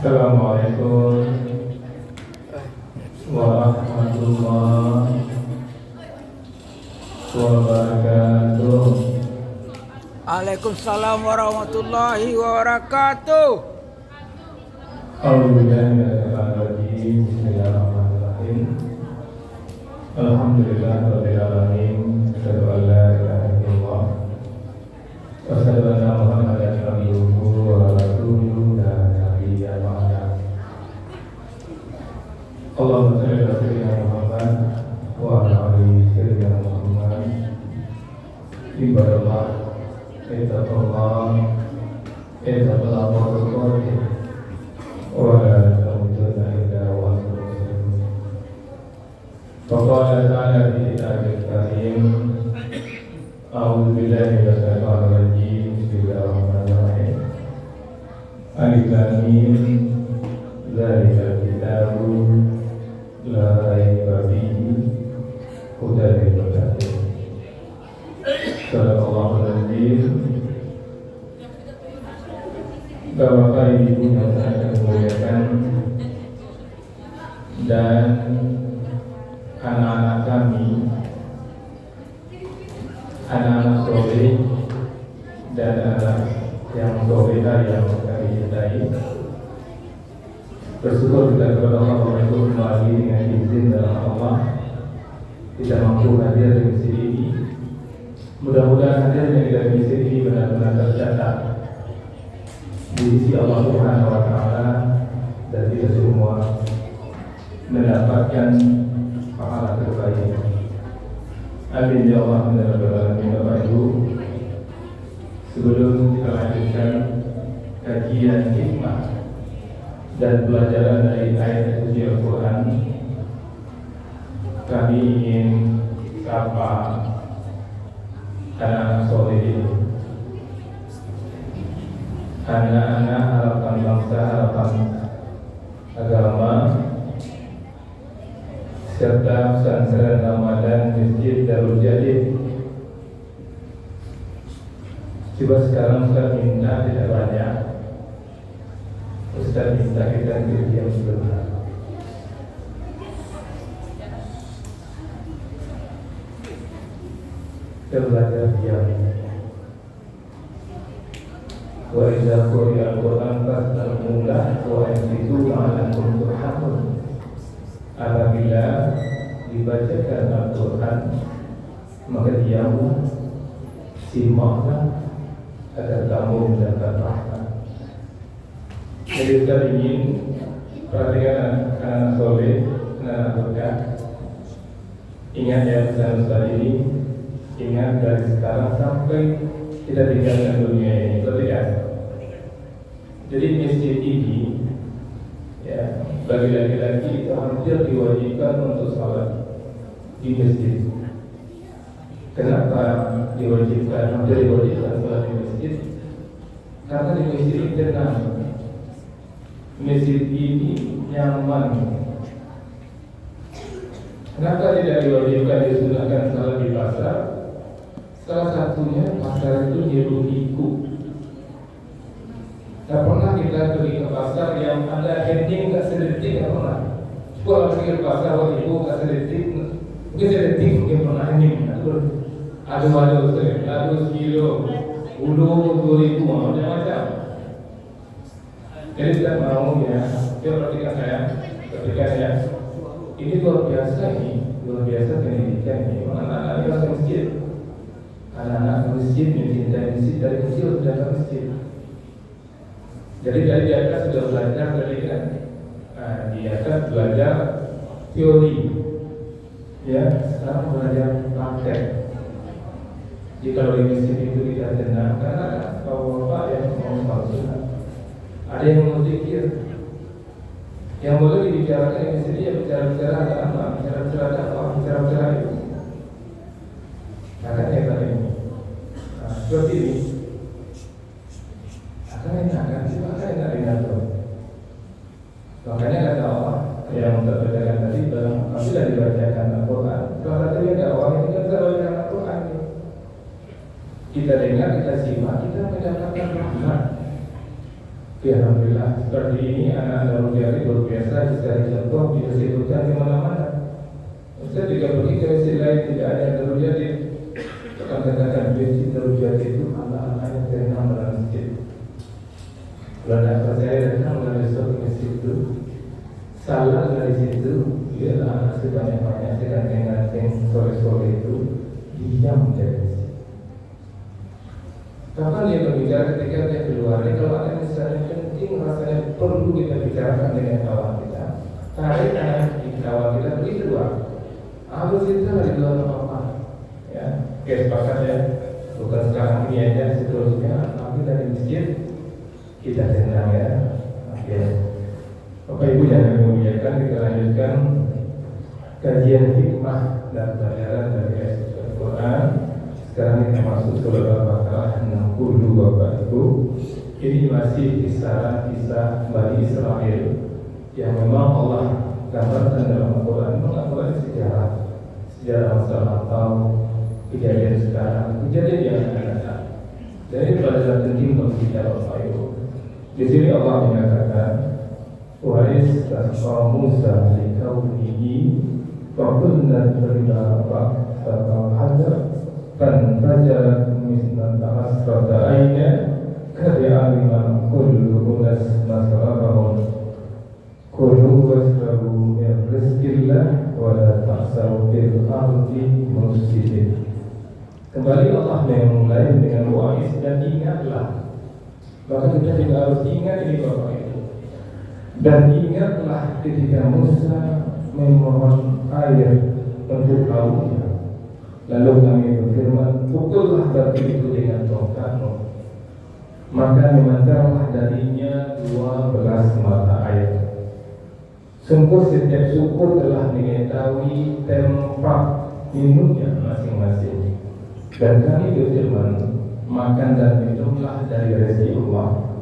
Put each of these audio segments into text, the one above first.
Assalamualaikum warahmatullahi wabarakatuh. Waalaikumsalam warahmatullahi wabarakatuh. Bismillahirrahmanirrahim. Alhamdulillahirabbil alamin. Asyhadu an la ilaha illallah wa asyhadu anna Muhammadan abduhu wa rasuluhu la nabiyya ba'da. Allahumma shalli ala sayyidina Muhammad wa ala ali sayyidina Muhammad. Ibadallah, ittaqullah, ittaqullah wa la tamutunna illa wa antum muslimun. Faqala ta'ala fi kitabil karim, a'udzu billahi minash shaitanir rajim. Bismillahirrahmanirrahim. Alif lam mim, dzalikal kitabu la raiba fihi hudan lil muttaqin. Sallallahu alaihi Bapak Ibu yang saya muliakan dan anak-anak kami, anak-anak soleh dan anak yang soleha yang kami cintai, bersyukur kita kepada Allah untuk kembali dengan izin dari Allah kita mampu hadir di masjid ini. Mudah-mudahan hadirnya kita di masjid ini benar-benar tercatat di sisi Allah Subhanahu wa Ta'ala dan kita semua mendapatkan pahala terbaik. Amin ya Allah ya Rabbal alamin. Bapak Ibu, sebelum kita lanjutkan kajian hikmah dan pelajaran dari ayat suci Al-Quran, kami ingin sapa anak-anak soleh ini, anak-anak harapan bangsa, harapan agama, serta pesantren Ramadan Masjid Darul Jadid. Coba sekarang Ustaz minta tidak banyak, Ustaz minta kita diam sebentar. Kita belajar diam. Wa idza quri'a al-Qur'an fastami'u lahu wa ansitu la'allakum turhamun. Apabila dibacakan Al-Quran, maka diamlah, simaklah agar kamu mendapat rahmat. Jadi kita ingin perhatikan anak soleh, anak berkah. Ingat ya pesan-pesan ini, ingat dari sekarang sampai kita tinggalkan dunia ini, perhatikan. Jadi masjid ini, ya, bagi laki-laki itu hampir diwajibkan untuk salat di masjid. Kenapa diwajibkan? Hampir diwajibkan salat di masjid karena di masjid ini tenang, masjid ini nyaman. Kenapa tidak diwajibkan disunahkan salat di pasar? Salah satunya pasar itu hirup-pikuk. Tak pernah kita pergi ke pasar yang ada heading tak sedetik, tak pernah. Kalau pergi ke pasar waktu itu tak sedetik, mungkin sedetik mungkin pernah heading. Ada sekilo, ulu 2.000 macam-macam. Jadi tidak mau ya, dia perhatikan saya, perhatikan ya. Ini luar biasa ini, luar biasa pendidikan ini. Anak-anak di masjid, anak-anak masjid mencintai masjid dari kecil sudah ke masjid. Jadi dari di atas sudah belajar tadi kan, di atas belajar teori, ya sekarang belajar praktek. Jadi kalau di masjid itu kita tenang, karena bapak yang mau sholat, ada yang mau zikir, yang boleh dibicarakan di masjid ya bicara-bicara agama, bicara-bicara dakwah, bicara-bicara itu. Makanya tadi ini, seperti ini. Makanya kata Allah yang terbacakan tadi, apabila dibacakan Al-Quran, kalau tadi ada orang ini kan terbacakan Al-Quran, kita dengar, kita simak, kita mendapatkan rahmat. Ya, alhamdulillah seperti ini anak-anak Rujali luar biasa bisa dicontoh, bisa disebutkan di mana-mana. Ustaz juga pergi ke masjid lain tidak ada Rujali. Akan katakan masjid Rujali itu anak-anak yang datang dalam masjid. Kalau tidak percaya datang dari suatu masjid itu, salah dari situ, dia anak sebanyak-banyak dengan sore-sore itu diam dari masjid. Kapan dia berbicara ketika dia keluar? Kalau ada misalnya penting rasanya perlu kita bicarakan dengan kawan kita, tarik anak kawan kita pergi keluar. Harus kita di luar apa? Ya, sepakat ya. Bukan sekarang ini aja, seterusnya. Nanti dari masjid kita senang ya. Oke. Bapak Ibu yang kami muliakan, kita lanjutkan kajian hikmah dan pelajaran dari Al-Quran. Sekarang kita masuk ke Al-Baqarah 60 Bapak Ibu. Ini masih kisah Bani Israel yang memang Allah gambarkan dalam Al-Quran. Al-Quran sejarah masa lampau, kejadian sekarang, kejadian yang akan datang. Jadi pelajaran penting bagi kita Bapak Ibu. Di sini Allah menyatakan, wa istasqa Musa li qaumihi fa qulna idrib fa'adha فانفجرت مثل عشرة عينا قد علم كل أناس مشربهم كلوا واشربوا من رزق الله ولا تعثوا في الأرض مفسدين. Kembali Allah memulai dengan wa'is dan ingatlah. Maka kita juga harus ingat ini Bapak Ibu. Dan ingatlah ketika Musa memohon air untuk kaumnya. Lalu kami berfirman, pukullah batu itu dengan tongkatmu. Maka memancarlah darinya 12 mata air. Sungguh setiap suku telah mengetahui tempat minumnya masing-masing. Dan kami berfirman, makan dan minumlah dari rezeki Allah,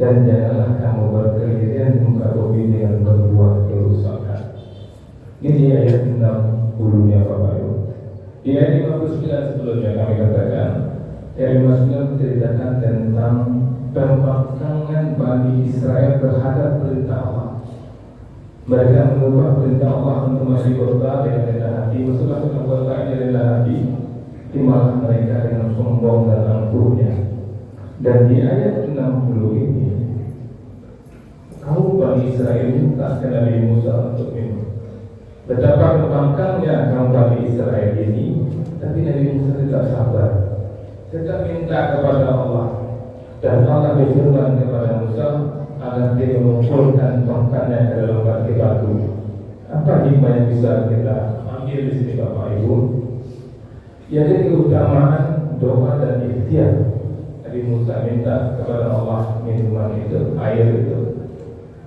dan janganlah kamu berkeliling di muka bumi dengan berbuat kerusakan. Ini ayat 60-nya Bapak Ibu. Di ayat 59 sebelumnya kami katakan, ayat 59 menceritakan tentang pembangkangan Bani Israel terhadap perintah Allah. Mereka mengubah perintah Allah untuk masih kota dengan rendah hati. Maksudnya untuk kota rendah hati, timbalah mereka dengan sombong dan angkuhnya. Dan di ayat 60 ini, kaum Bani Israel minta Nabi Musa untuk minum. Betapa kebangkangnya kaum Bani Israel ini, tapi Nabi Musa tidak sabar, tetap minta kepada Allah. Dan Allah berfirman kepada Musa agar dia mengumpulkan tongkatnya ke dalam batu. Apa hikmah yang bisa kita ambil di sini Bapak Ibu? Yaitu keutamaan doa dan ikhtiar. Nabi Musa minta kepada Allah minuman itu, air itu.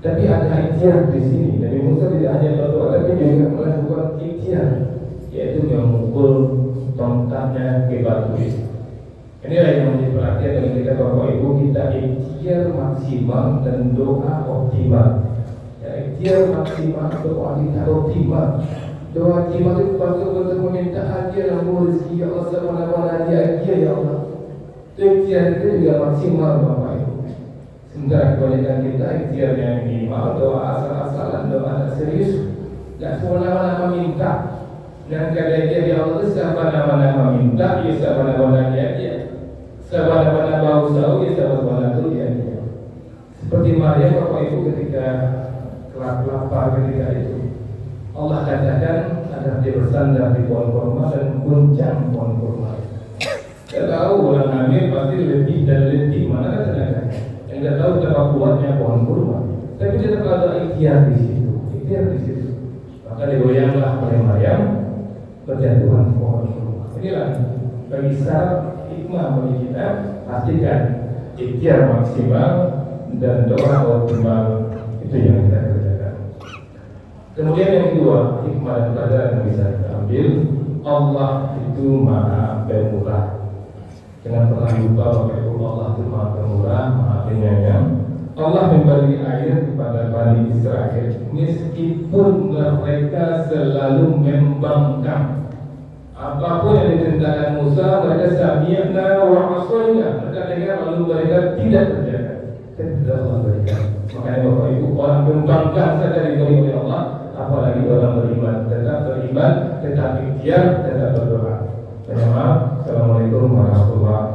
Tapi ada ikhtiar di sini. Nabi Musa tidak hanya berdoa, tapi juga melakukan ikhtiar, yaitu memukul tongkatnya ke batu itu. Inilah yang menjadi perhatian bagi kita Bapak Ibu, kita ikhtiar maksimal dan doa optimal. Ya, ikhtiar maksimal, doa kita optimal. Doa optimal itu betul-betul meminta hadiah dan rezeki ya Allah SWT hadiah ya Allah. Itu ikhtiar itu juga maksimal Bapak Ibu. Sementara kebanyakan kita ikhtiarnya minimal, doa asal-asalan, doa tak serius, tak semena-mena meminta. Dan kata dia Allah itu semena-mena meminta, ya semena-mena dia. Semena-mena bau sahu, ya semena-mena itu dia. Seperti Maryam Bapak Ibu ketika lapar ketika itu, Allah katakan agar dia bersandar di pohon kurma dan goncang pohon kurma. Kita tahu bulan hamil pasti lebih dan lebih mana tenaga. Tidak tahu betapa kuatnya pohon kurma, tapi tetap ada ikhtiar di situ, Maka digoyanglah oleh Maryam, berjatuhan pohon kurma. Inilah bagi syarat hikmah bagi kita, pastikan ikhtiar maksimal dan doa optimal, itu yang kita kerjakan. Kemudian yang kedua, hikmah dan pelajaran yang bisa kita ambil, Allah itu Maha Pemurah. Jangan pernah lupa Bapak Ibu, Allah itu Maha Pemurah, Maha Penyayang. Allah memberi air kepada Bani Israel meskipun mereka selalu membangkang. Apapun yang diperintahkan Musa, mereka sami'na wa asaina. Mereka dengar lalu mereka tidak kerjakan. dan tidak Allah berikan. Makanya Bapak Ibu, orang membanggakan saja diberi oleh Allah, apalagi orang beriman. Tetap beriman, tetapi dia tetap berdoa. Terima kasih. Assalamualaikum warahmatullahi wabarakatuh.